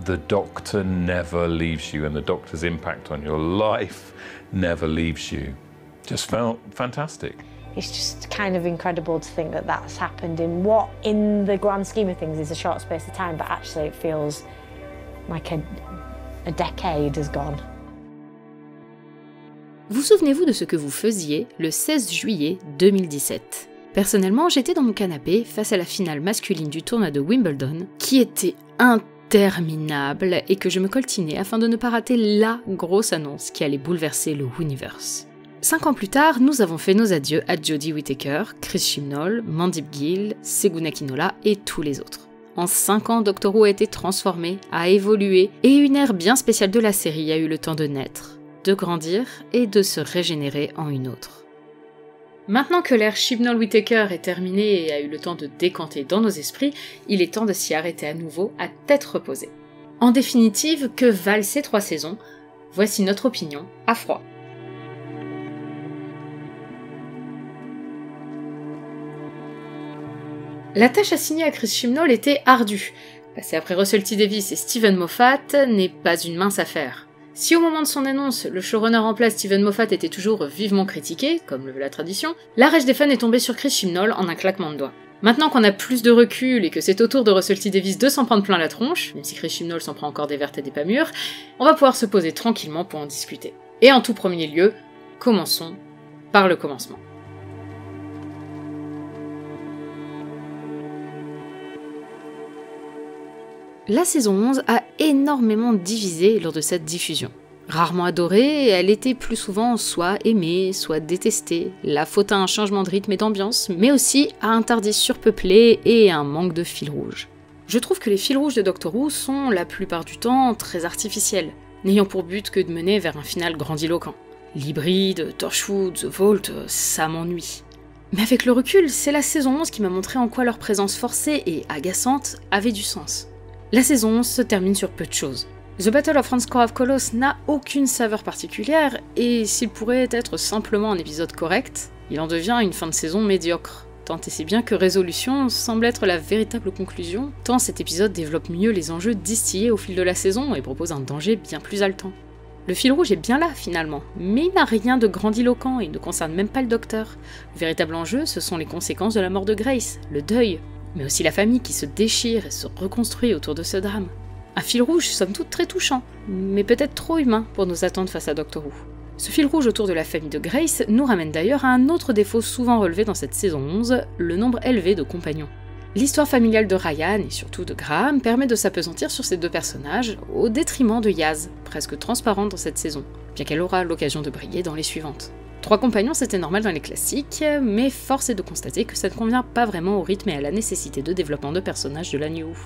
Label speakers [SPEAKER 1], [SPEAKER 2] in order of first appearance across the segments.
[SPEAKER 1] the Doctor never leaves you and the Doctor's impact on your life never leaves you. Just felt fantastic.
[SPEAKER 2] It's just kind of incredible to think that that's happened in what, in the grand scheme of things, is a short space of time, but actually it feels like a decade has gone.
[SPEAKER 3] Vous souvenez-vous de ce que vous faisiez le 16 juillet 2017 ? Personnellement, j'étais dans mon canapé face à la finale masculine du tournoi de Wimbledon, qui était interminable et que je me coltinais afin de ne pas rater la grosse annonce qui allait bouleverser le Universe. 5 ans plus tard, nous avons fait nos adieux à Jodie Whittaker, Chris Chibnall, Mandip Gill, Seguna Kinola et tous les autres. En 5 ans, Doctor Who a été transformé, a évolué, et une ère bien spéciale de la série a eu le temps de naître, de grandir et de se régénérer en une autre. Maintenant que l'ère Chibnall-Whittaker est terminée et a eu le temps de décanter dans nos esprits, il est temps de s'y arrêter à nouveau à tête reposée. En définitive, que valent ces 3 saisons? Voici notre opinion à froid. La tâche assignée à Chris Chibnall était ardue. Passer après Russell T Davies et Steven Moffat n'est pas une mince affaire. Si au moment de son annonce, le showrunner en place Steven Moffat était toujours vivement critiqué, comme le veut la tradition, la rage des fans est tombée sur Chris Chibnall en un claquement de doigts. Maintenant qu'on a plus de recul et que c'est au tour de Russell T Davies de s'en prendre plein la tronche, même si Chris Chibnall s'en prend encore des vertes et des pas mûres, on va pouvoir se poser tranquillement pour en discuter. Et en tout premier lieu, commençons par le commencement. La saison 11 a énormément divisé lors de cette diffusion. Rarement adorée, elle était plus souvent soit aimée, soit détestée, la faute à un changement de rythme et d'ambiance, mais aussi à un tardis surpeuplé et à un manque de fil rouge. Je trouve que les fils rouges de Doctor Who sont la plupart du temps très artificiels, n'ayant pour but que de mener vers un final grandiloquent. L'hybride, Torchwood, The Vault, ça m'ennuie. Mais avec le recul, c'est la saison 11 qui m'a montré en quoi leur présence forcée et agaçante avait du sens. La saison 11 se termine sur peu de choses. The Battle of Ranskoor of Kolos n'a aucune saveur particulière, et s'il pourrait être simplement un épisode correct, il en devient une fin de saison médiocre. Tant et si bien que Résolution semble être la véritable conclusion, tant cet épisode développe mieux les enjeux distillés au fil de la saison et propose un danger bien plus haletant. Le fil rouge est bien là finalement, mais il n'a rien de grandiloquent et ne concerne même pas le Docteur. Le véritable enjeu, ce sont les conséquences de la mort de Grace, le deuil, mais aussi la famille qui se déchire et se reconstruit autour de ce drame. Un fil rouge, somme toute très touchant, mais peut-être trop humain pour nos attentes face à Doctor Who. Ce fil rouge autour de la famille de Grace nous ramène d'ailleurs à un autre défaut souvent relevé dans cette saison 11, le nombre élevé de compagnons. L'histoire familiale de Ryan et surtout de Graham permet de s'appesantir sur ces deux personnages, au détriment de Yaz, presque transparente dans cette saison, bien qu'elle aura l'occasion de briller dans les suivantes. 3 compagnons, c'était normal dans les classiques, mais force est de constater que ça ne convient pas vraiment au rythme et à la nécessité de développement de personnages de la New Who.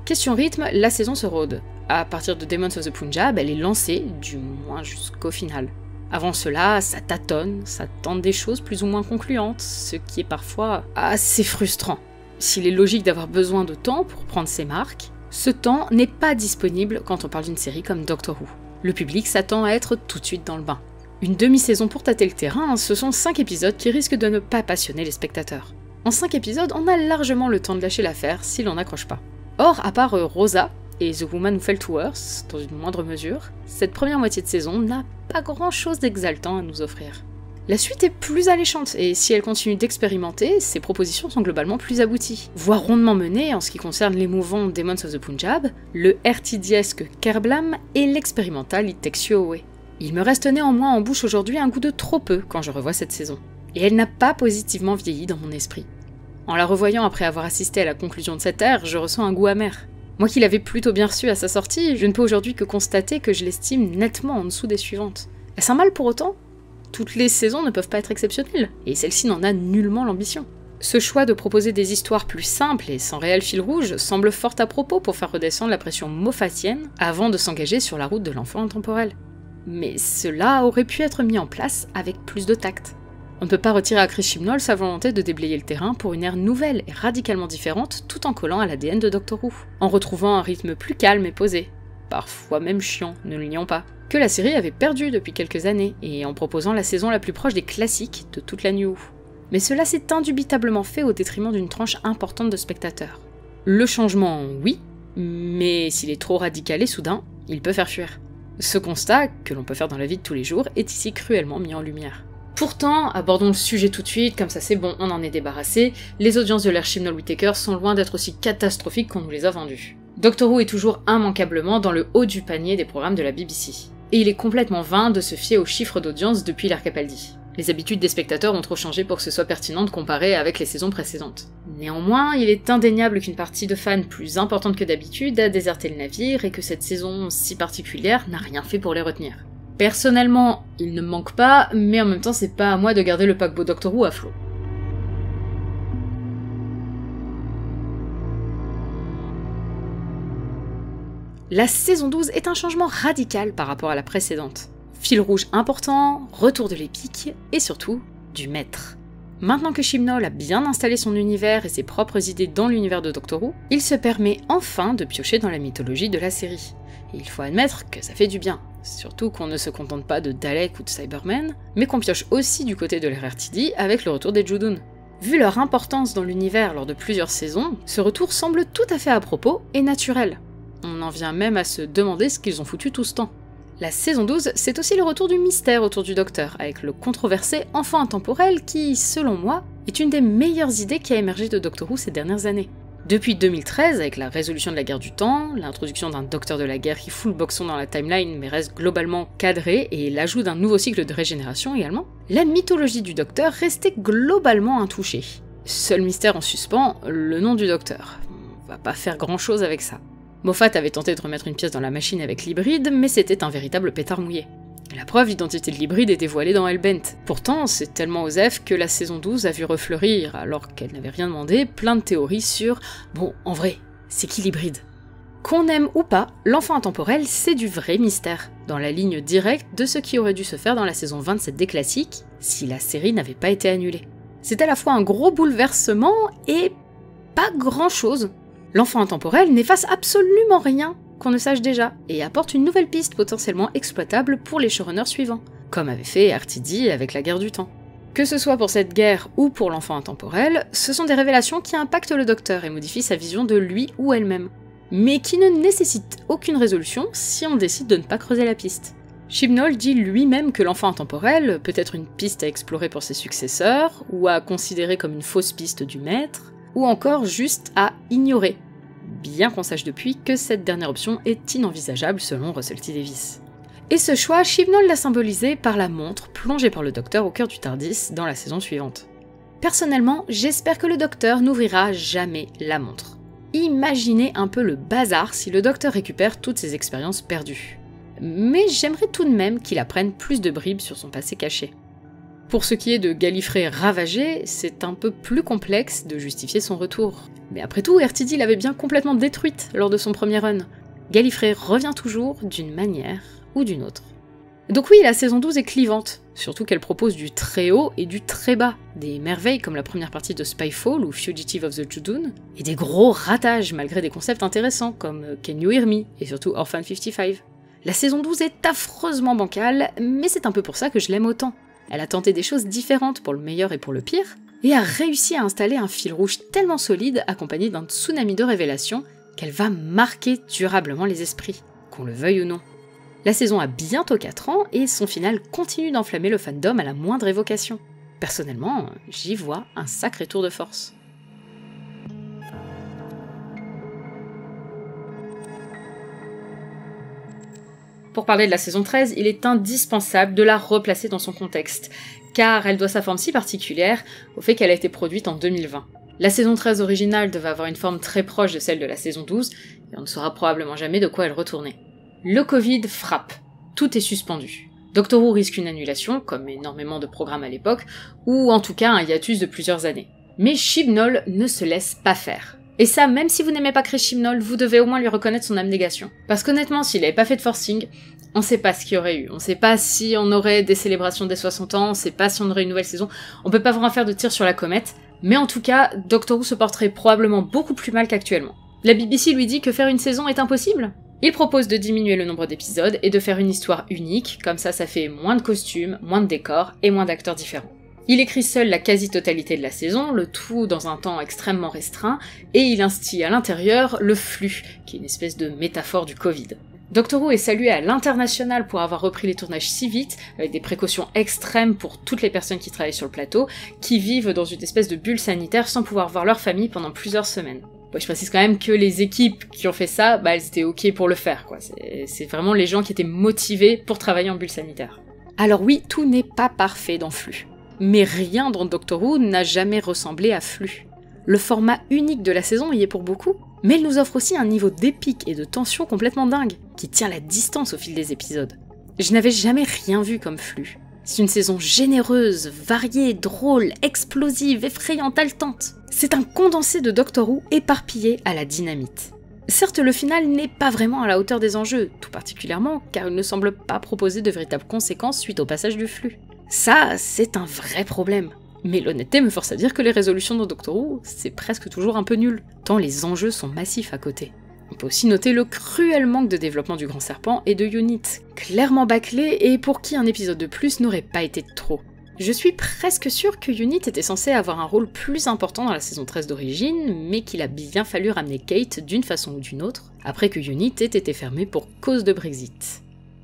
[SPEAKER 3] Question rythme, la saison se rôde. À partir de Demons of the Punjab, elle est lancée, du moins jusqu'au final. Avant cela, ça tâtonne, ça tente des choses plus ou moins concluantes, ce qui est parfois assez frustrant. S'il est logique d'avoir besoin de temps pour prendre ses marques, ce temps n'est pas disponible quand on parle d'une série comme Doctor Who. Le public s'attend à être tout de suite dans le bain. Une demi-saison pour tâter le terrain, ce sont 5 épisodes qui risquent de ne pas passionner les spectateurs. En 5 épisodes, on a largement le temps de lâcher l'affaire si l'on n'accroche pas. Or, à part Rosa et The Woman Who Fell to Earth, dans une moindre mesure, cette première moitié de saison n'a pas grand-chose d'exaltant à nous offrir. La suite est plus alléchante, et si elle continue d'expérimenter, ses propositions sont globalement plus abouties, voire rondement menées en ce qui concerne l'émouvant Demons of the Punjab, le RTD-esque Kerblam et l'expérimental It Takes You Away. Il me reste néanmoins en bouche aujourd'hui un goût de trop peu quand je revois cette saison, et elle n'a pas positivement vieilli dans mon esprit. En la revoyant après avoir assisté à la conclusion de cette ère, je ressens un goût amer. Moi qui l'avais plutôt bien reçu à sa sortie, je ne peux aujourd'hui que constater que je l'estime nettement en dessous des suivantes. Est-ce un mal pour autant ? Toutes les saisons ne peuvent pas être exceptionnelles, et celle-ci n'en a nullement l'ambition. Ce choix de proposer des histoires plus simples et sans réel fil rouge semble fort à propos pour faire redescendre la pression moffatienne avant de s'engager sur la route de l'enfant intemporel. Mais cela aurait pu être mis en place avec plus de tact. On ne peut pas retirer à Chris Chibnall sa volonté de déblayer le terrain pour une ère nouvelle et radicalement différente tout en collant à l'ADN de Doctor Who, en retrouvant un rythme plus calme et posé, parfois même chiant, ne le nions pas, que la série avait perdu depuis quelques années, et en proposant la saison la plus proche des classiques de toute la New Who. Mais cela s'est indubitablement fait au détriment d'une tranche importante de spectateurs. Le changement, oui, Mais s'il est trop radical et soudain, il peut faire fuir. Ce constat, que l'on peut faire dans la vie de tous les jours, est ici cruellement mis en lumière. Pourtant, abordons le sujet tout de suite, comme ça c'est bon, on en est débarrassé, les audiences de l'ère Chibnall-Whittaker sont loin d'être aussi catastrophiques qu'on nous les a vendues. Doctor Who est toujours immanquablement dans le haut du panier des programmes de la BBC. Et il est complètement vain de se fier aux chiffres d'audience depuis l'ère Capaldi. Les habitudes des spectateurs ont trop changé pour que ce soit pertinent de comparer avec les saisons précédentes. Néanmoins, il est indéniable qu'une partie de fans plus importante que d'habitude a déserté le navire et que cette saison si particulière n'a rien fait pour les retenir. Personnellement, il ne me manque pas, mais en même temps c'est pas à moi de garder le paquebot Doctor Who à flot. La saison 12 est un changement radical par rapport à la précédente. Fil rouge important, retour de l'épique, et surtout, du maître. Maintenant que Chibnall a bien installé son univers et ses propres idées dans l'univers de Doctor Who, il se permet enfin de piocher dans la mythologie de la série. Et il faut admettre que ça fait du bien, surtout qu'on ne se contente pas de Daleks ou de Cybermen, mais qu'on pioche aussi du côté de l'RRTD avec le retour des Judoon. Vu leur importance dans l'univers lors de plusieurs saisons, ce retour semble tout à fait à propos et naturel. On en vient même à se demander ce qu'ils ont foutu tout ce temps. La saison 12, c'est aussi le retour du mystère autour du Docteur, avec le controversé enfant intemporel qui, selon moi, est une des meilleures idées qui a émergé de Doctor Who ces dernières années. Depuis 2013, avec la résolution de la guerre du temps, l'introduction d'un Docteur de la guerre qui fout le boxon dans la timeline mais reste globalement cadré, et l'ajout d'un nouveau cycle de régénération également, la mythologie du Docteur restait globalement intouchée. Seul mystère en suspens, le nom du Docteur. On va pas faire grand chose avec ça. Moffat avait tenté de remettre une pièce dans la machine avec l'hybride, mais c'était un véritable pétard mouillé. La preuve, l'identité de l'hybride est dévoilée dans Hellbent. Pourtant, c'est tellement osef que la saison 12 a vu refleurir, alors qu'elle n'avait rien demandé, plein de théories sur « bon, en vrai, c'est qui l'hybride ?» Qu'on aime ou pas, l'enfant intemporel, c'est du vrai mystère, dans la ligne directe de ce qui aurait dû se faire dans la saison 27 des classiques, si la série n'avait pas été annulée. C'est à la fois un gros bouleversement et pas grand-chose. L'enfant intemporel n'efface absolument rien qu'on ne sache déjà, et apporte une nouvelle piste potentiellement exploitable pour les showrunners suivants, comme avait fait RTD avec la guerre du temps. Que ce soit pour cette guerre ou pour l'enfant intemporel, ce sont des révélations qui impactent le Docteur et modifient sa vision de lui ou elle-même, mais qui ne nécessitent aucune résolution si on décide de ne pas creuser la piste. Chibnall dit lui-même que l'enfant intemporel peut être une piste à explorer pour ses successeurs, ou à considérer comme une fausse piste du maître, ou encore juste à ignorer, bien qu'on sache depuis que cette dernière option est inenvisageable selon Russell T. Davies. Et ce choix, Chibnall l'a symbolisé par la montre plongée par le Docteur au cœur du TARDIS dans la saison suivante. Personnellement, j'espère que le Docteur n'ouvrira jamais la montre. Imaginez un peu le bazar si le Docteur récupère toutes ses expériences perdues. Mais j'aimerais tout de même qu'il apprenne plus de bribes sur son passé caché. Pour ce qui est de Gallifrey ravagé, c'est un peu plus complexe de justifier son retour. Mais après tout, RTD l'avait bien complètement détruite lors de son premier run. Gallifrey revient toujours d'une manière ou d'une autre. Donc oui, la saison 12 est clivante, surtout qu'elle propose du très haut et du très bas, des merveilles comme la première partie de Spyfall ou Fugitive of the Judoon, et des gros ratages malgré des concepts intéressants comme Can You Hear Me et surtout Orphan 55. La saison 12 est affreusement bancale, mais c'est un peu pour ça que je l'aime autant. Elle a tenté des choses différentes pour le meilleur et pour le pire, et a réussi à installer un fil rouge tellement solide accompagné d'un tsunami de révélations qu'elle va marquer durablement les esprits, qu'on le veuille ou non. La saison a bientôt 4 ans et son final continue d'enflammer le fandom à la moindre évocation. Personnellement, j'y vois un sacré tour de force. Pour parler de la saison 13, il est indispensable de la replacer dans son contexte, car elle doit sa forme si particulière au fait qu'elle a été produite en 2020. La saison 13 originale devait avoir une forme très proche de celle de la saison 12, et on ne saura probablement jamais de quoi elle retournait. Le Covid frappe, tout est suspendu. Doctor Who risque une annulation, comme énormément de programmes à l'époque, ou en tout cas un hiatus de plusieurs années. Mais Chibnall ne se laisse pas faire. Et ça, même si vous n'aimez pas Chris Chibnall, vous devez au moins lui reconnaître son abnégation. Parce qu'honnêtement, s'il avait pas fait de forcing, on sait pas ce qu'il y aurait eu. On sait pas si on aurait des célébrations des 60 ans, on sait pas si on aurait une nouvelle saison, on peut pas vraiment faire de tir sur la comète, mais en tout cas, Doctor Who se porterait probablement beaucoup plus mal qu'actuellement. La BBC lui dit que faire une saison est impossible. Il propose de diminuer le nombre d'épisodes et de faire une histoire unique, comme ça fait moins de costumes, moins de décors et moins d'acteurs différents. Il écrit seul la quasi-totalité de la saison, le tout dans un temps extrêmement restreint, et il instille à l'intérieur le flux, qui est une espèce de métaphore du Covid. Doctor Who est salué à l'international pour avoir repris les tournages si vite, avec des précautions extrêmes pour toutes les personnes qui travaillent sur le plateau, qui vivent dans une espèce de bulle sanitaire sans pouvoir voir leur famille pendant plusieurs semaines. Bon, je précise quand même que les équipes qui ont fait ça, elles étaient ok pour le faire, quoi. C'est vraiment les gens qui étaient motivés pour travailler en bulle sanitaire. Alors oui, tout n'est pas parfait dans Flux. Mais rien dans Doctor Who n'a jamais ressemblé à Flux. Le format unique de la saison y est pour beaucoup, mais il nous offre aussi un niveau d'épique et de tension complètement dingue, qui tient la distance au fil des épisodes. Je n'avais jamais rien vu comme Flux. C'est une saison généreuse, variée, drôle, explosive, effrayante, haletante. C'est un condensé de Doctor Who éparpillé à la dynamite. Certes, le final n'est pas vraiment à la hauteur des enjeux, tout particulièrement car il ne semble pas proposer de véritables conséquences suite au passage du flux. Ça, c'est un vrai problème. Mais l'honnêteté me force à dire que les résolutions dans Doctor Who, c'est presque toujours un peu nul, tant les enjeux sont massifs à côté. On peut aussi noter le cruel manque de développement du Grand Serpent et de Unit, clairement bâclé et pour qui un épisode de plus n'aurait pas été de trop. Je suis presque sûre que Unit était censé avoir un rôle plus important dans la saison 13 d'origine, mais qu'il a bien fallu ramener Kate d'une façon ou d'une autre, après que Unit ait été fermé pour cause de Brexit.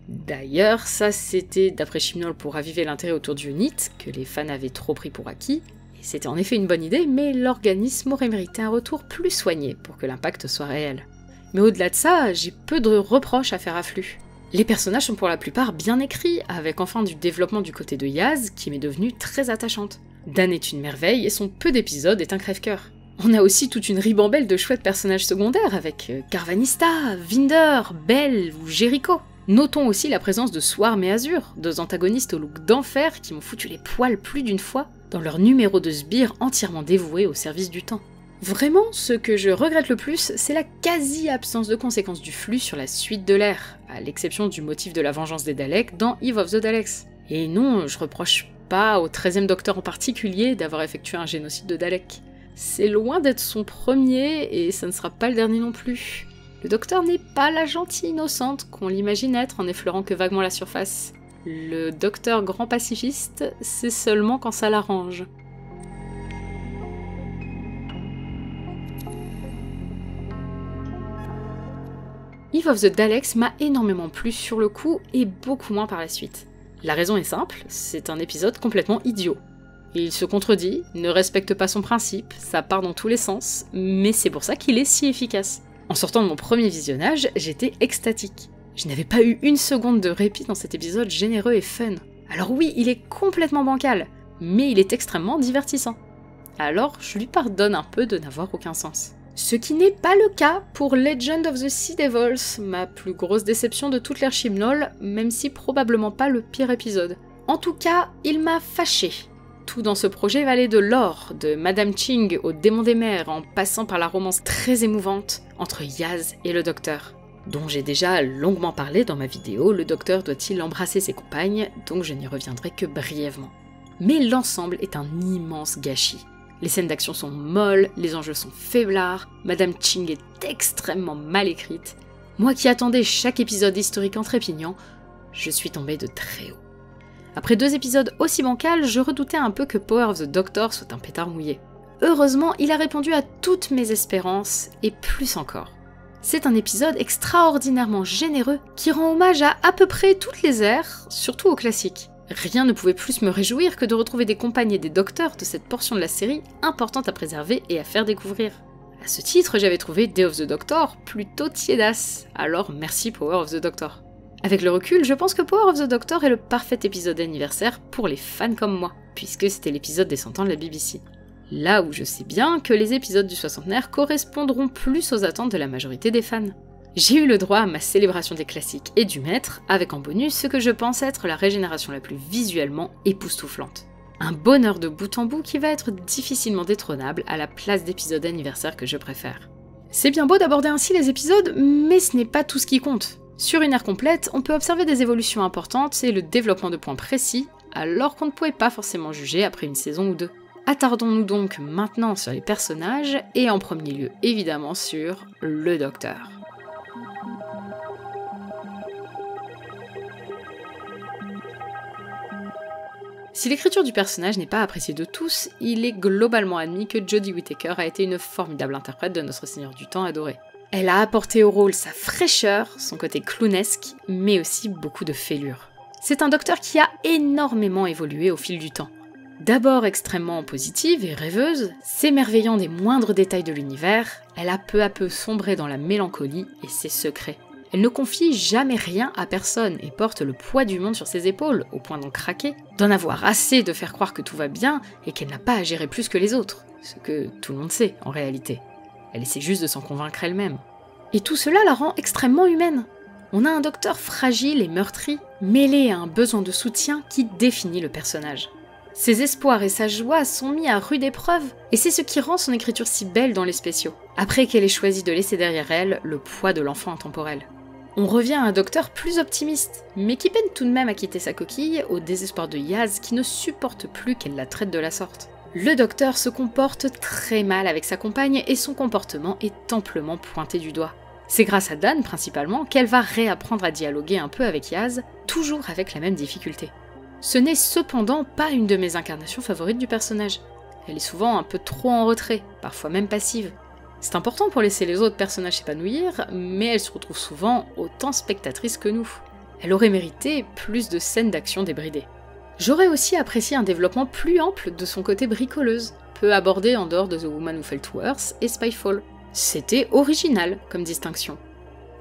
[SPEAKER 3] D'ailleurs, ça c'était d'après Chibnall pour raviver l'intérêt autour d'Unit, que les fans avaient trop pris pour acquis, et c'était en effet une bonne idée, mais l'organisme aurait mérité un retour plus soigné pour que l'impact soit réel. Mais au-delà de ça, j'ai peu de reproches à faire à Flux. Les personnages sont pour la plupart bien écrits, avec enfin du développement du côté de Yaz, qui m'est devenue très attachante. Dan est une merveille, et son peu d'épisodes est un crève-cœur. On a aussi toute une ribambelle de chouettes personnages secondaires, avec Carvanista, Vinder, Belle ou Jericho. Notons aussi la présence de Swarm et Azure, deux antagonistes au look d'enfer qui m'ont foutu les poils plus d'une fois, dans leur numéro de sbire entièrement dévoué au service du temps. Vraiment, ce que je regrette le plus, c'est la quasi-absence de conséquences du flux sur la suite de l'ère, à l'exception du motif de la vengeance des Daleks dans Eve of the Daleks. Et non, je reproche pas au 13e Docteur en particulier d'avoir effectué un génocide de Daleks. C'est loin d'être son premier, et ça ne sera pas le dernier non plus. Le Docteur n'est pas la gentille innocente qu'on l'imagine être en effleurant que vaguement la surface. Le Docteur grand pacifiste, c'est seulement quand ça l'arrange. Eve of the Daleks m'a énormément plu sur le coup et beaucoup moins par la suite. La raison est simple, c'est un épisode complètement idiot. Il se contredit, ne respecte pas son principe, ça part dans tous les sens, mais c'est pour ça qu'il est si efficace. En sortant de mon premier visionnage, j'étais extatique. Je n'avais pas eu une seconde de répit dans cet épisode généreux et fun. Alors oui, il est complètement bancal, mais il est extrêmement divertissant. Alors je lui pardonne un peu de n'avoir aucun sens. Ce qui n'est pas le cas pour Legend of the Sea Devils, ma plus grosse déception de toute l'ère Chibnall, même si probablement pas le pire épisode. En tout cas, il m'a fâché. Tout dans ce projet valait de l'or, de Madame Ching au démon des mers, en passant par la romance très émouvante entre Yaz et le Docteur, dont j'ai déjà longuement parlé dans ma vidéo « Le Docteur doit-il embrasser ses compagnes ?», donc je n'y reviendrai que brièvement. Mais l'ensemble est un immense gâchis. Les scènes d'action sont molles, les enjeux sont faiblards, Madame Ching est extrêmement mal écrite. Moi qui attendais chaque épisode historique en trépignant, je suis tombée de très haut. Après 2 épisodes aussi bancals, je redoutais un peu que Power of the Doctor soit un pétard mouillé. Heureusement, il a répondu à toutes mes espérances, et plus encore. C'est un épisode extraordinairement généreux qui rend hommage à peu près toutes les ères, surtout aux classiques. Rien ne pouvait plus me réjouir que de retrouver des compagnes et des docteurs de cette portion de la série importante à préserver et à faire découvrir. À ce titre, j'avais trouvé Day of the Doctor plutôt tiédasse, alors merci Power of the Doctor. Avec le recul, je pense que Power of the Doctor est le parfait épisode d'anniversaire pour les fans comme moi, puisque c'était l'épisode des 100 ans de la BBC. Là où je sais bien que les épisodes du soixantenaire correspondront plus aux attentes de la majorité des fans. J'ai eu le droit à ma célébration des classiques et du maître, avec en bonus ce que je pense être la régénération la plus visuellement époustouflante. Un bonheur de bout en bout qui va être difficilement détrônable à la place d'épisode anniversaire que je préfère. C'est bien beau d'aborder ainsi les épisodes, mais ce n'est pas tout ce qui compte. Sur une ère complète, on peut observer des évolutions importantes et le développement de points précis, alors qu'on ne pouvait pas forcément juger après une saison ou 2. Attardons-nous donc maintenant sur les personnages, et en premier lieu évidemment sur le Docteur. Si l'écriture du personnage n'est pas appréciée de tous, il est globalement admis que Jodie Whittaker a été une formidable interprète de Notre Seigneur du Temps adoré. Elle a apporté au rôle sa fraîcheur, son côté clownesque, mais aussi beaucoup de fêlure. C'est un docteur qui a énormément évolué au fil du temps. D'abord extrêmement positive et rêveuse, s'émerveillant des moindres détails de l'univers, elle a peu à peu sombré dans la mélancolie et ses secrets. Elle ne confie jamais rien à personne et porte le poids du monde sur ses épaules, au point d'en craquer, d'en avoir assez de faire croire que tout va bien et qu'elle n'a pas à gérer plus que les autres, ce que tout le monde sait en réalité. Elle essaie juste de s'en convaincre elle-même. Et tout cela la rend extrêmement humaine. On a un docteur fragile et meurtri, mêlé à un besoin de soutien qui définit le personnage. Ses espoirs et sa joie sont mis à rude épreuve, et c'est ce qui rend son écriture si belle dans les spéciaux, après qu'elle ait choisi de laisser derrière elle le poids de l'enfant intemporel. On revient à un docteur plus optimiste, mais qui peine tout de même à quitter sa coquille au désespoir de Yaz qui ne supporte plus qu'elle la traite de la sorte. Le docteur se comporte très mal avec sa compagne et son comportement est amplement pointé du doigt. C'est grâce à Dan principalement qu'elle va réapprendre à dialoguer un peu avec Yaz, toujours avec la même difficulté. Ce n'est cependant pas une de mes incarnations favorites du personnage. Elle est souvent un peu trop en retrait, parfois même passive. C'est important pour laisser les autres personnages s'épanouir, mais elle se retrouve souvent autant spectatrice que nous. Elle aurait mérité plus de scènes d'action débridées. J'aurais aussi apprécié un développement plus ample de son côté bricoleuse, peu abordé en dehors de The Woman Who Felt Worse et Spyfall. C'était original comme distinction.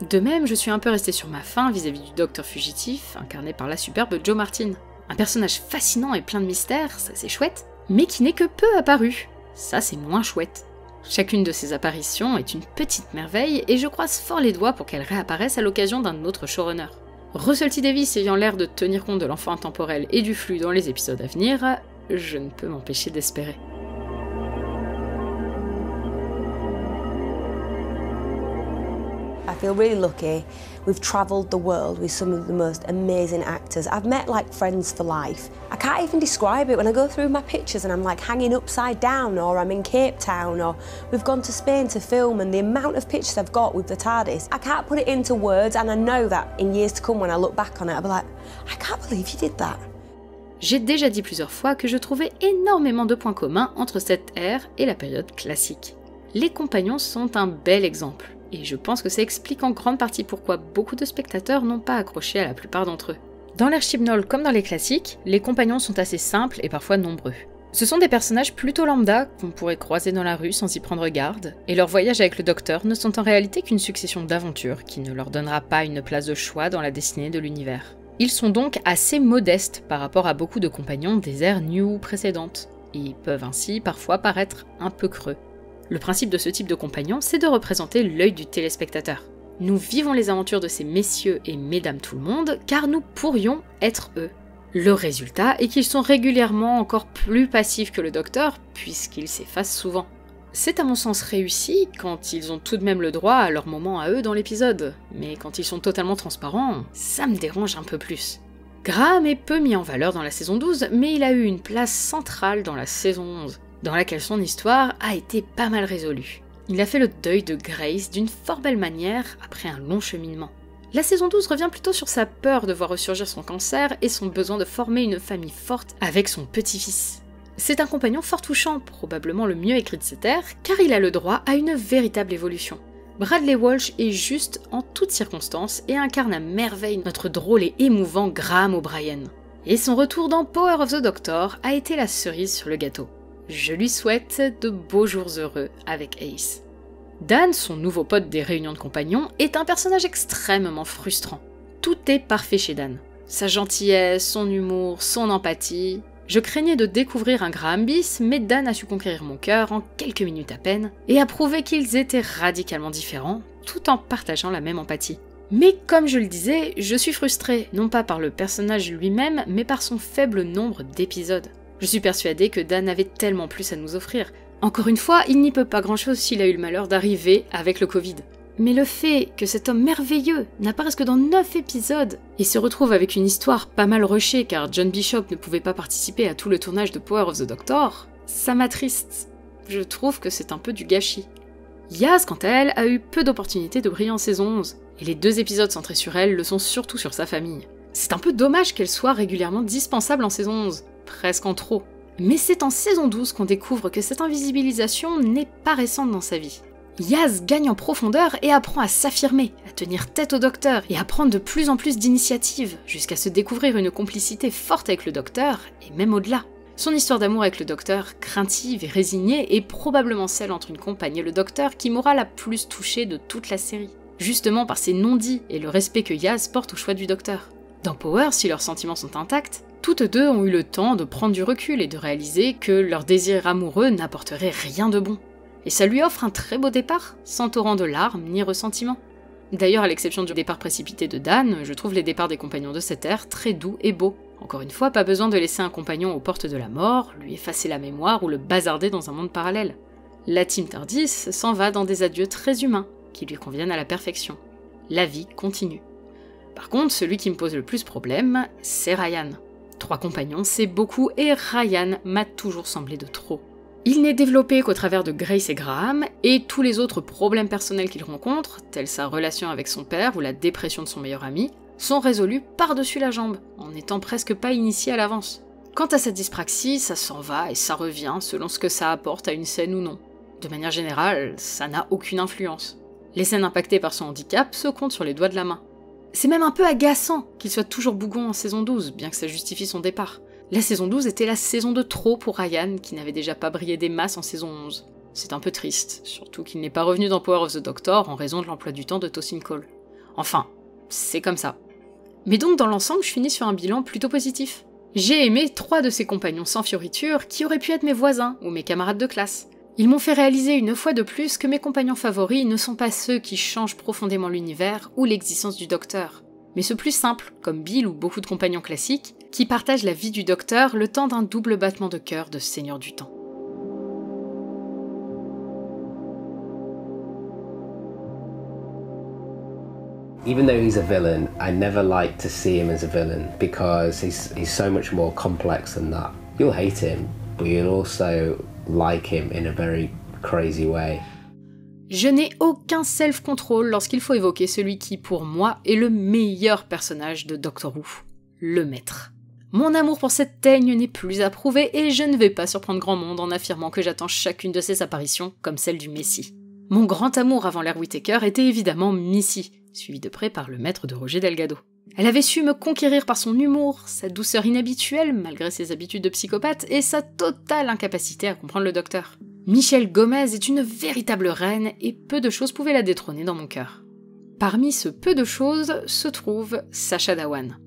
[SPEAKER 3] De même, je suis un peu restée sur ma faim vis-à-vis du docteur fugitif, incarné par la superbe Jo Martin. Un personnage fascinant et plein de mystères, ça c'est chouette, mais qui n'est que peu apparu. Ça c'est moins chouette. Chacune de ses apparitions est une petite merveille et je croise fort les doigts pour qu'elle réapparaisse à l'occasion d'un autre showrunner. Russell T Davies ayant l'air de tenir compte de l'enfant intemporel et du flux dans les épisodes à venir, je ne peux m'empêcher d'espérer.
[SPEAKER 4] I feel really lucky. We've travelled the world with some of the most amazing actors. I've met like friends for life. I can't even describe it when I go through my pictures and I'm like hanging upside down, or I'm in Cape Town, or we've gone to Spain to film, and the amount of pictures I've got with the TARDIS, I can't put it into words, and I know that in years to come when I look back on it, I'll be like, I can't believe you did that.
[SPEAKER 3] J'ai déjà dit plusieurs fois que je trouvais énormément de points communs entre cette ère et la période classique. Les compagnons sont un bel exemple. Et je pense que ça explique en grande partie pourquoi beaucoup de spectateurs n'ont pas accroché à la plupart d'entre eux. Dans l'ère Chibnall comme dans les classiques, les compagnons sont assez simples et parfois nombreux. Ce sont des personnages plutôt lambda qu'on pourrait croiser dans la rue sans y prendre garde, et leurs voyages avec le docteur ne sont en réalité qu'une succession d'aventures qui ne leur donnera pas une place de choix dans la destinée de l'univers. Ils sont donc assez modestes par rapport à beaucoup de compagnons des ères New précédentes, et peuvent ainsi parfois paraître un peu creux. Le principe de ce type de compagnon, c'est de représenter l'œil du téléspectateur. Nous vivons les aventures de ces messieurs et mesdames tout le monde, car nous pourrions être eux. Le résultat est qu'ils sont régulièrement encore plus passifs que le docteur, puisqu'ils s'effacent souvent. C'est à mon sens réussi quand ils ont tout de même le droit à leur moment à eux dans l'épisode, mais quand ils sont totalement transparents, ça me dérange un peu plus. Graham est peu mis en valeur dans la saison 12, mais il a eu une place centrale dans la saison 11. Dans laquelle son histoire a été pas mal résolue. Il a fait le deuil de Grace d'une fort belle manière après un long cheminement. La saison 12 revient plutôt sur sa peur de voir ressurgir son cancer et son besoin de former une famille forte avec son petit-fils. C'est un compagnon fort touchant, probablement le mieux écrit de cette ère, car il a le droit à une véritable évolution. Bradley Walsh est juste en toutes circonstances et incarne à merveille notre drôle et émouvant Graham O'Brien. Et son retour dans Power of the Doctor a été la cerise sur le gâteau. Je lui souhaite de beaux jours heureux avec Ace. Dan, son nouveau pote des réunions de compagnons, est un personnage extrêmement frustrant. Tout est parfait chez Dan. Sa gentillesse, son humour, son empathie. Je craignais de découvrir un Graham bis, mais Dan a su conquérir mon cœur en quelques minutes à peine, et a prouvé qu'ils étaient radicalement différents, tout en partageant la même empathie. Mais comme je le disais, je suis frustrée, non pas par le personnage lui-même, mais par son faible nombre d'épisodes. Je suis persuadée que Dan avait tellement plus à nous offrir. Encore une fois, il n'y peut pas grand-chose s'il a eu le malheur d'arriver avec le Covid. Mais le fait que cet homme merveilleux n'apparaisse que dans 9 épisodes et se retrouve avec une histoire pas mal rushée car John Bishop ne pouvait pas participer à tout le tournage de Power of the Doctor, ça m'attriste. Je trouve que c'est un peu du gâchis. Yaz, quant à elle, a eu peu d'opportunités de briller en saison 11, et les 2 épisodes centrés sur elle le sont surtout sur sa famille. C'est un peu dommage qu'elle soit régulièrement dispensable en saison 11. presque en trop. Mais c'est en saison 12 qu'on découvre que cette invisibilisation n'est pas récente dans sa vie. Yaz gagne en profondeur et apprend à s'affirmer, à tenir tête au docteur et à prendre de plus en plus d'initiatives, jusqu'à se découvrir une complicité forte avec le docteur, et même au-delà. Son histoire d'amour avec le docteur, craintive et résignée, est probablement celle entre une compagne et le docteur qui m'aura la plus touchée de toute la série. Justement par ses non-dits et le respect que Yaz porte au choix du docteur. Dans Power, si leurs sentiments sont intacts, toutes deux ont eu le temps de prendre du recul et de réaliser que leur désir amoureux n'apporterait rien de bon. Et ça lui offre un très beau départ, sans torrent de larmes ni ressentiment. D'ailleurs, à l'exception du départ précipité de Dan, je trouve les départs des compagnons de cette ère très doux et beaux. Encore une fois, pas besoin de laisser un compagnon aux portes de la mort, lui effacer la mémoire ou le bazarder dans un monde parallèle. La team Tardis s'en va dans des adieux très humains, qui lui conviennent à la perfection. La vie continue. Par contre, celui qui me pose le plus problème, c'est Ryan. 3 compagnons, c'est beaucoup, et Ryan m'a toujours semblé de trop. Il n'est développé qu'au travers de Grace et Graham, et tous les autres problèmes personnels qu'il rencontre, tels sa relation avec son père ou la dépression de son meilleur ami, sont résolus par-dessus la jambe, en n'étant presque pas initiés à l'avance. Quant à sa dyspraxie, ça s'en va et ça revient selon ce que ça apporte à une scène ou non. De manière générale, ça n'a aucune influence. Les scènes impactées par son handicap se comptent sur les doigts de la main. C'est même un peu agaçant qu'il soit toujours bougon en saison 12, bien que ça justifie son départ. La saison 12 était la saison de trop pour Ryan, qui n'avait déjà pas brillé des masses en saison 11. C'est un peu triste, surtout qu'il n'est pas revenu dans Power of the Doctor en raison de l'emploi du temps de Tosin Cole. Enfin, c'est comme ça. Mais donc dans l'ensemble, je finis sur un bilan plutôt positif. J'ai aimé 3 de ses compagnons sans fioriture qui auraient pu être mes voisins ou mes camarades de classe. Ils m'ont fait réaliser une fois de plus que mes compagnons favoris ne sont pas ceux qui changent profondément l'univers ou l'existence du Docteur, mais ceux plus simples, comme Bill ou beaucoup de compagnons classiques, qui partagent la vie du Docteur le temps d'un double battement de cœur de Seigneur du Temps.
[SPEAKER 5] Even though he's a villain, I never like to see him as a villain because he's so much more complex than that. You'll hate him, but you'll also like him in a very crazy way.
[SPEAKER 3] Je n'ai aucun self-control lorsqu'il faut évoquer celui qui, pour moi, est le meilleur personnage de Doctor Who, le Maître. Mon amour pour cette teigne n'est plus à prouver et je ne vais pas surprendre grand monde en affirmant que j'attends chacune de ses apparitions comme celle du Messie. Mon grand amour avant l'ère Whittaker était évidemment Missy, suivi de près par le Maître de Roger Delgado. Elle avait su me conquérir par son humour, sa douceur inhabituelle malgré ses habitudes de psychopathe et sa totale incapacité à comprendre le Docteur. Michelle Gomez est une véritable reine et peu de choses pouvaient la détrôner dans mon cœur. Parmi ce peu de choses se trouve Sacha Dhawan.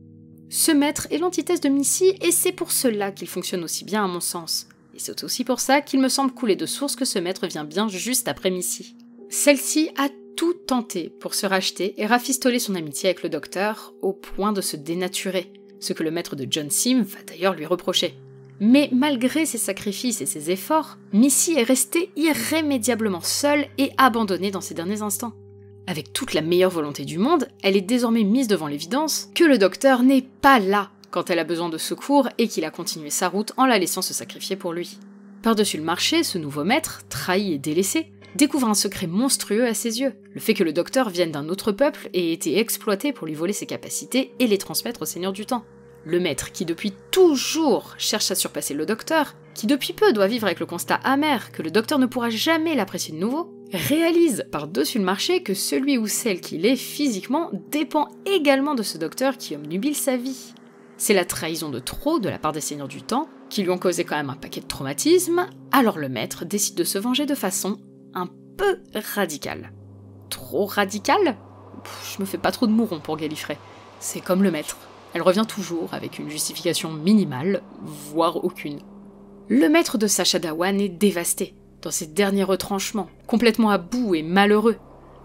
[SPEAKER 3] Ce maître est l'antithèse de Missy et c'est pour cela qu'il fonctionne aussi bien à mon sens. Et c'est aussi pour ça qu'il me semble couler de source que ce maître vient bien juste après Missy. Celle-ci a tout tenté pour se racheter et rafistoler son amitié avec le Docteur au point de se dénaturer, ce que le maître de John Sim va d'ailleurs lui reprocher. Mais malgré ses sacrifices et ses efforts, Missy est restée irrémédiablement seule et abandonnée dans ses derniers instants. Avec toute la meilleure volonté du monde, elle est désormais mise devant l'évidence que le Docteur n'est pas là quand elle a besoin de secours et qu'il a continué sa route en la laissant se sacrifier pour lui. Par-dessus le marché, ce nouveau maître, trahi et délaissé, découvre un secret monstrueux à ses yeux, le fait que le Docteur vienne d'un autre peuple et ait été exploité pour lui voler ses capacités et les transmettre au Seigneur du Temps. Le maître qui depuis toujours cherche à surpasser le Docteur, qui depuis peu doit vivre avec le constat amer que le Docteur ne pourra jamais l'apprécier de nouveau, réalise par-dessus le marché que celui ou celle qu'il est physiquement dépend également de ce Docteur qui obnubile sa vie. C'est la trahison de trop de la part des Seigneurs du Temps, qui lui ont causé quand même un paquet de traumatismes, alors le maître décide de se venger de façon un peu radicale. Trop radicale ? Je me fais pas trop de mourons pour Gallifrey. C'est comme le maître. Elle revient toujours avec une justification minimale, voire aucune. Le maître de Sacha Dhawan est dévasté, dans ses derniers retranchements, complètement à bout et malheureux.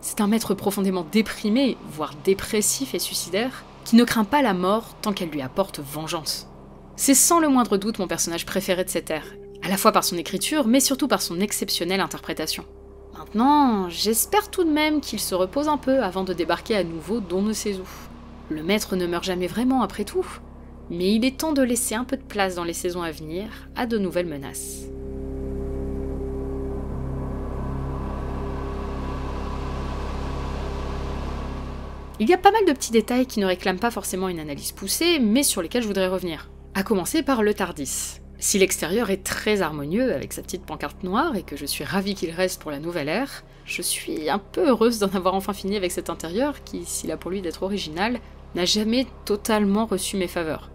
[SPEAKER 3] C'est un maître profondément déprimé, voire dépressif et suicidaire, qui ne craint pas la mort tant qu'elle lui apporte vengeance. C'est sans le moindre doute mon personnage préféré de cette ère, à la fois par son écriture, mais surtout par son exceptionnelle interprétation. Maintenant, j'espère tout de même qu'il se repose un peu avant de débarquer à nouveau d'on ne sait où. Le maître ne meurt jamais vraiment après tout, mais il est temps de laisser un peu de place dans les saisons à venir à de nouvelles menaces. Il y a pas mal de petits détails qui ne réclament pas forcément une analyse poussée, mais sur lesquels je voudrais revenir. À commencer par le TARDIS. Si l'extérieur est très harmonieux avec sa petite pancarte noire et que je suis ravie qu'il reste pour la nouvelle ère, je suis un peu heureuse d'en avoir enfin fini avec cet intérieur qui, s'il a pour lui d'être original, n'a jamais totalement reçu mes faveurs.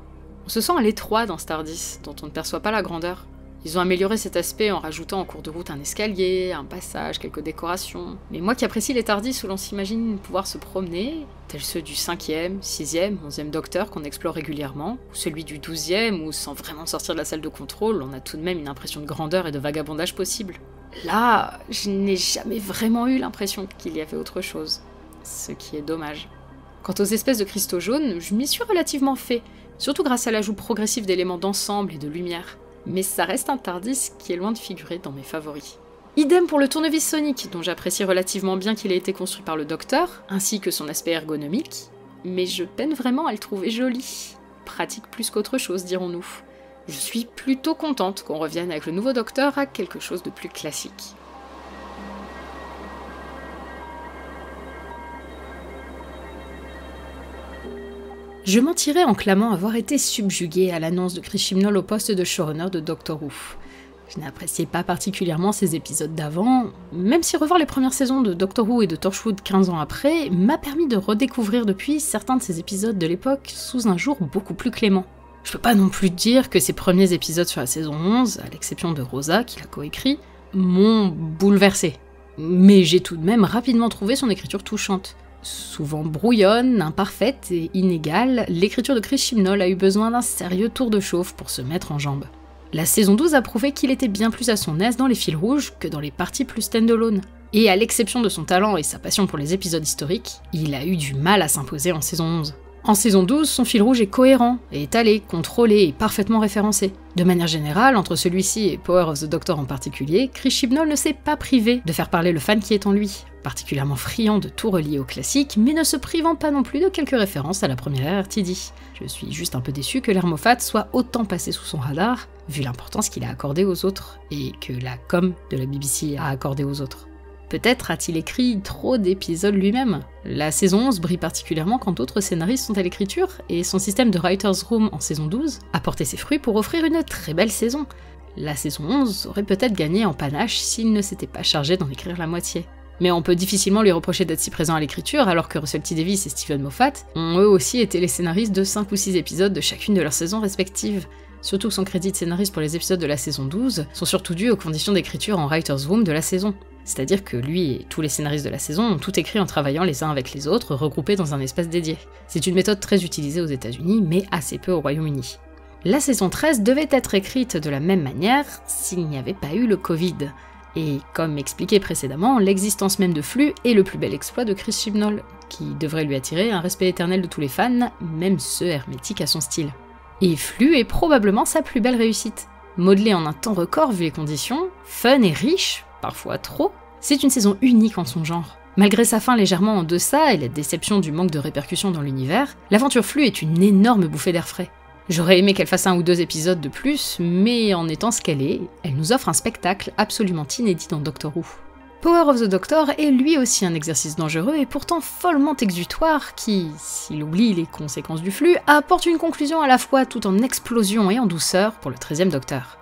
[SPEAKER 3] On se sent à l'étroit dans ce TARDIS, dont on ne perçoit pas la grandeur. Ils ont amélioré cet aspect en rajoutant en cours de route un escalier, un passage, quelques décorations. Mais moi qui apprécie les TARDIS où l'on s'imagine pouvoir se promener, tels ceux du 5e, 6e, 11e Docteur qu'on explore régulièrement, ou celui du 12e où, sans vraiment sortir de la salle de contrôle, on a tout de même une impression de grandeur et de vagabondage possible. Là, je n'ai jamais vraiment eu l'impression qu'il y avait autre chose. Ce qui est dommage. Quant aux espèces de cristaux jaunes, je m'y suis relativement fait, surtout grâce à l'ajout progressif d'éléments d'ensemble et de lumière. Mais ça reste un TARDIS qui est loin de figurer dans mes favoris. Idem pour le tournevis sonique, dont j'apprécie relativement bien qu'il ait été construit par le Docteur, ainsi que son aspect ergonomique, mais je peine vraiment à le trouver joli. Pratique plus qu'autre chose, dirons-nous. Je suis plutôt contente qu'on revienne avec le nouveau Docteur à quelque chose de plus classique. Je mentirais en clamant avoir été subjuguée à l'annonce de Chris Chibnall au poste de showrunner de Doctor Who. Je n'appréciais pas particulièrement ces épisodes d'avant, même si revoir les premières saisons de Doctor Who et de Torchwood 15 ans après m'a permis de redécouvrir depuis certains de ces épisodes de l'époque sous un jour beaucoup plus clément. Je peux pas non plus dire que ces premiers épisodes sur la saison 11, à l'exception de Rosa qui l'a coécrit, m'ont bouleversée. Mais j'ai tout de même rapidement trouvé son écriture touchante. Souvent brouillonne, imparfaite et inégale, l'écriture de Chris Chibnall a eu besoin d'un sérieux tour de chauffe pour se mettre en jambes. La saison 12 a prouvé qu'il était bien plus à son aise dans les fils rouges que dans les parties plus stand-alone. Et à l'exception de son talent et sa passion pour les épisodes historiques, il a eu du mal à s'imposer en saison 11. En saison 12, son fil rouge est cohérent, étalé, contrôlé et parfaitement référencé. De manière générale, entre celui-ci et Power of the Doctor en particulier, Chris Chibnall ne s'est pas privé de faire parler le fan qui est en lui, particulièrement friand de tout relier au classique, mais ne se privant pas non plus de quelques références à la première ère RTD. Je suis juste un peu déçu que l'ère Moffat soit autant passé sous son radar, vu l'importance qu'il a accordée aux autres, et que la com de la BBC a accordé aux autres. Peut-être a-t-il écrit trop d'épisodes lui-même. La saison 11 brille particulièrement quand d'autres scénaristes sont à l'écriture, et son système de Writer's Room en saison 12 a porté ses fruits pour offrir une très belle saison. La saison 11 aurait peut-être gagné en panache s'il ne s'était pas chargé d'en écrire la moitié. Mais on peut difficilement lui reprocher d'être si présent à l'écriture, alors que Russell T. Davies et Stephen Moffat ont eux aussi été les scénaristes de 5 ou 6 épisodes de chacune de leurs saisons respectives. Surtout que son crédit de scénariste pour les épisodes de la saison 12 sont surtout dus aux conditions d'écriture en Writer's Room de la saison. C'est-à-dire que lui et tous les scénaristes de la saison ont tout écrit en travaillant les uns avec les autres, regroupés dans un espace dédié. C'est une méthode très utilisée aux États-Unis, mais assez peu au Royaume-Uni. La saison 13 devait être écrite de la même manière s'il n'y avait pas eu le Covid. Et comme expliqué précédemment, l'existence même de Flux est le plus bel exploit de Chris Chibnall, qui devrait lui attirer un respect éternel de tous les fans, même ceux hermétiques à son style. Et Flux est probablement sa plus belle réussite. Modelé en un temps record vu les conditions, fun et riche, parfois trop, c'est une saison unique en son genre. Malgré sa fin légèrement en deçà et la déception du manque de répercussions dans l'univers, l'aventure Flux est une énorme bouffée d'air frais. J'aurais aimé qu'elle fasse 1 ou 2 épisodes de plus, mais en étant ce qu'elle est, elle nous offre un spectacle absolument inédit dans Doctor Who. Power of the Doctor est lui aussi un exercice dangereux et pourtant follement exutoire qui, s'il oublie les conséquences du flux, apporte une conclusion à la fois tout en explosion et en douceur pour le 13e Docteur.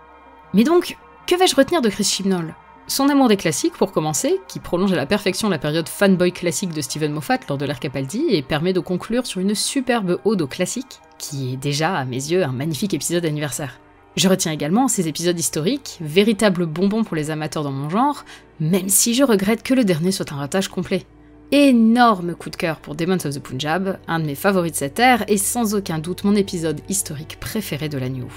[SPEAKER 3] Mais donc, que vais-je retenir de Chris Chibnall ? Son amour des classiques, pour commencer, qui prolonge à la perfection la période fanboy classique de Stephen Moffat lors de l'ère Capaldi et permet de conclure sur une superbe ode au classique, qui est déjà, à mes yeux, un magnifique épisode anniversaire. Je retiens également ces épisodes historiques, véritables bonbons pour les amateurs dans mon genre, même si je regrette que le dernier soit un ratage complet. Énorme coup de cœur pour Demons of the Punjab, un de mes favoris de cette ère et sans aucun doute mon épisode historique préféré de la New.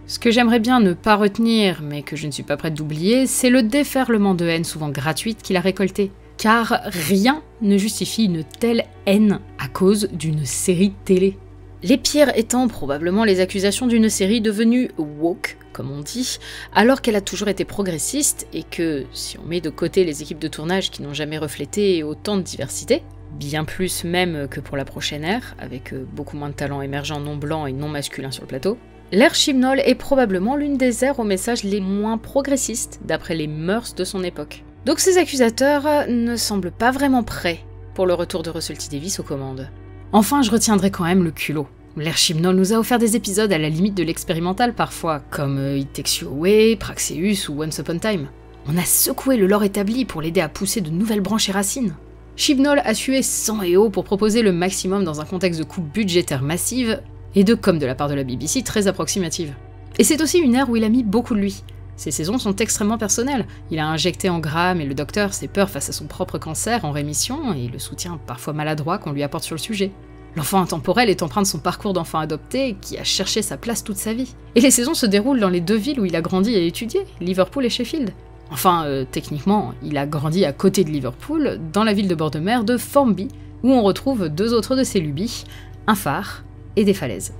[SPEAKER 3] Ce que j'aimerais bien ne pas retenir, mais que je ne suis pas prête d'oublier, c'est le déferlement de haine souvent gratuite qu'il a récolté. Car rien ne justifie une telle haine à cause d'une série télé. Les pires étant probablement les accusations d'une série devenue woke, comme on dit, alors qu'elle a toujours été progressiste et que, si on met de côté les équipes de tournage qui n'ont jamais reflété autant de diversité, bien plus même que pour la prochaine ère, avec beaucoup moins de talents émergents non blancs et non masculins sur le plateau, l'ère Chibnall est probablement l'une des ères aux messages les moins progressistes d'après les mœurs de son époque. Donc ces accusateurs ne semblent pas vraiment prêts pour le retour de Russell T. Davies aux commandes. Enfin, je retiendrai quand même le culot. L'air Chibnall nous a offert des épisodes à la limite de l'expérimental parfois, comme It Takes You Away, Praxeus ou Once Upon a Time. On a secoué le lore établi pour l'aider à pousser de nouvelles branches et racines. Chibnall a sué sang et eau pour proposer le maximum dans un contexte de coupes budgétaires massives, et de com de la part de la BBC très approximative. Et c'est aussi une ère où il a mis beaucoup de lui. Ses saisons sont extrêmement personnelles. Il a injecté en Graham et le docteur ses peurs face à son propre cancer en rémission et le soutien parfois maladroit qu'on lui apporte sur le sujet. L'enfant intemporel est empreint de son parcours d'enfant adopté qui a cherché sa place toute sa vie. Et les saisons se déroulent dans les deux villes où il a grandi et étudié, Liverpool et Sheffield. Enfin, techniquement, il a grandi à côté de Liverpool, dans la ville de bord de mer de Formby, où on retrouve deux autres de ses lubies, un phare et des falaises.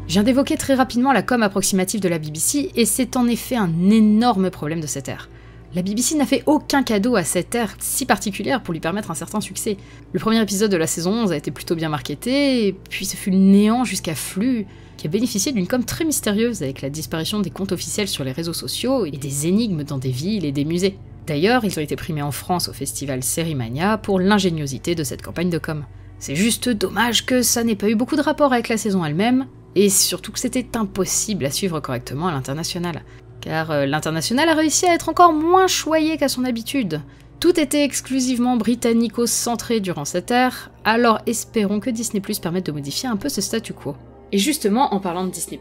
[SPEAKER 3] Je viens d'évoquer très rapidement la com approximative de la BBC, et c'est en effet un énorme problème de cette ère. La BBC n'a fait aucun cadeau à cette ère si particulière pour lui permettre un certain succès. Le premier épisode de la saison 11 a été plutôt bien marketé, et puis ce fut le néant jusqu'à Flux, qui a bénéficié d'une com très mystérieuse avec la disparition des comptes officiels sur les réseaux sociaux et des énigmes dans des villes et des musées. D'ailleurs, ils ont été primés en France au festival Sérimania pour l'ingéniosité de cette campagne de com. C'est juste dommage que ça n'ait pas eu beaucoup de rapport avec la saison elle-même, et surtout que c'était impossible à suivre correctement à l'international. Car l'international a réussi à être encore moins choyé qu'à son habitude. Tout était exclusivement britannico-centré durant cette ère, alors espérons que Disney+ permette de modifier un peu ce statu quo. Et justement, en parlant de Disney+,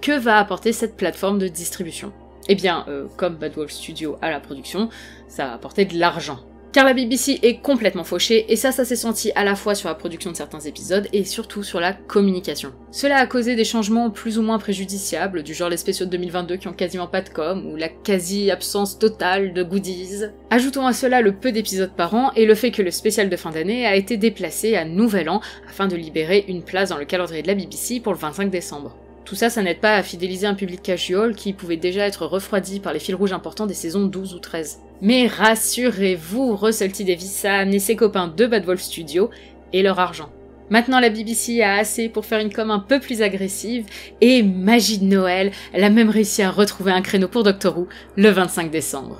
[SPEAKER 3] que va apporter cette plateforme de distribution ? Eh bien, comme Bad Wolf Studio à la production, ça va apporter de l'argent. Car la BBC est complètement fauchée, et ça s'est senti à la fois sur la production de certains épisodes et surtout sur la communication. Cela a causé des changements plus ou moins préjudiciables, du genre les spéciaux de 2022 qui ont quasiment pas de com, ou la quasi-absence totale de goodies. Ajoutons à cela le peu d'épisodes par an, et le fait que le spécial de fin d'année a été déplacé à Nouvel An, afin de libérer une place dans le calendrier de la BBC pour le 25 décembre. Tout ça, ça n'aide pas à fidéliser un public casual qui pouvait déjà être refroidi par les fils rouges importants des saisons 12 ou 13. Mais rassurez-vous, Russell T Davies a amené ses copains de Bad Wolf Studio et leur argent. Maintenant la BBC a assez pour faire une com un peu plus agressive, et magie de Noël, elle a même réussi à retrouver un créneau pour Doctor Who le 25 décembre.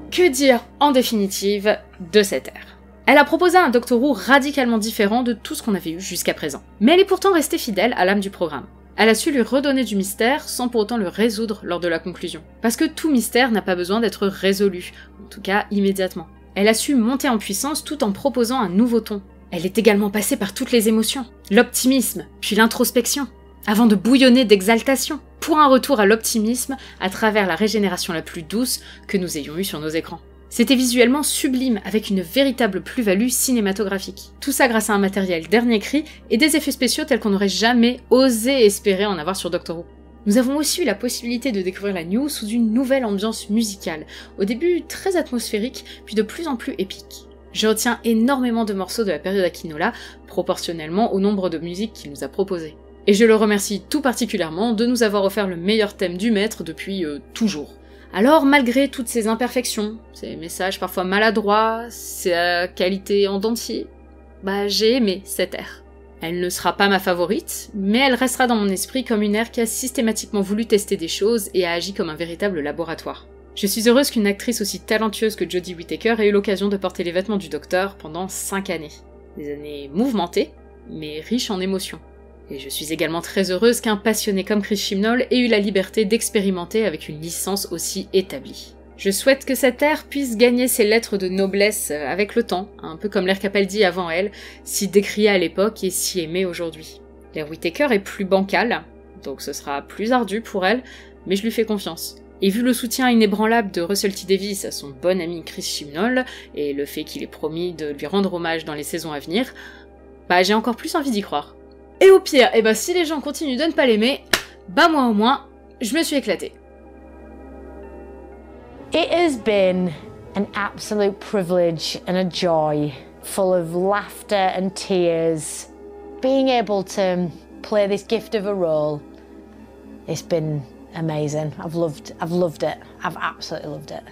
[SPEAKER 3] Que dire en définitive de cette ère ? Elle a proposé un Doctor Who radicalement différent de tout ce qu'on avait eu jusqu'à présent. Mais elle est pourtant restée fidèle à l'âme du programme. Elle a su lui redonner du mystère sans pour autant le résoudre lors de la conclusion. Parce que tout mystère n'a pas besoin d'être résolu, en tout cas immédiatement. Elle a su monter en puissance tout en proposant un nouveau ton. Elle est également passée par toutes les émotions. L'optimisme, puis l'introspection, avant de bouillonner d'exaltation, pour un retour à l'optimisme à travers la régénération la plus douce que nous ayons eue sur nos écrans. C'était visuellement sublime, avec une véritable plus-value cinématographique. Tout ça grâce à un matériel dernier cri et des effets spéciaux tels qu'on n'aurait jamais osé espérer en avoir sur Doctor Who. Nous avons aussi eu la possibilité de découvrir la New sous une nouvelle ambiance musicale, au début très atmosphérique, puis de plus en plus épique. Je retiens énormément de morceaux de la période Akinola, proportionnellement au nombre de musiques qu'il nous a proposées. Et je le remercie tout particulièrement de nous avoir offert le meilleur thème du maître depuis toujours. Alors, malgré toutes ces imperfections, ces messages parfois maladroits, sa qualité en dentier, j'ai aimé cette ère. Elle ne sera pas ma favorite, mais elle restera dans mon esprit comme une ère qui a systématiquement voulu tester des choses et a agi comme un véritable laboratoire. Je suis heureuse qu'une actrice aussi talentueuse que Jodie Whittaker ait eu l'occasion de porter les vêtements du Docteur pendant 5 années. Des années mouvementées, mais riches en émotions. Et je suis également très heureuse qu'un passionné comme Chris Chibnall ait eu la liberté d'expérimenter avec une licence aussi établie. Je souhaite que cette ère puisse gagner ses lettres de noblesse avec le temps, un peu comme l'ère Capaldi avant elle, si décriée à l'époque et si aimée aujourd'hui. L'ère Whittaker est plus bancale, donc ce sera plus ardu pour elle, mais je lui fais confiance. Et vu le soutien inébranlable de Russell T Davies à son bon ami Chris Chibnall, et le fait qu'il ait promis de lui rendre hommage dans les saisons à venir, j'ai encore plus envie d'y croire. Et au pire, si les gens continuent de ne pas l'aimer, moi au moins, je me suis éclatée.
[SPEAKER 2] It has been an absolute privilege and a joy, full of laughter and tears. Being able to play this gift of a role, it's been amazing. I've loved it. I've absolutely loved it.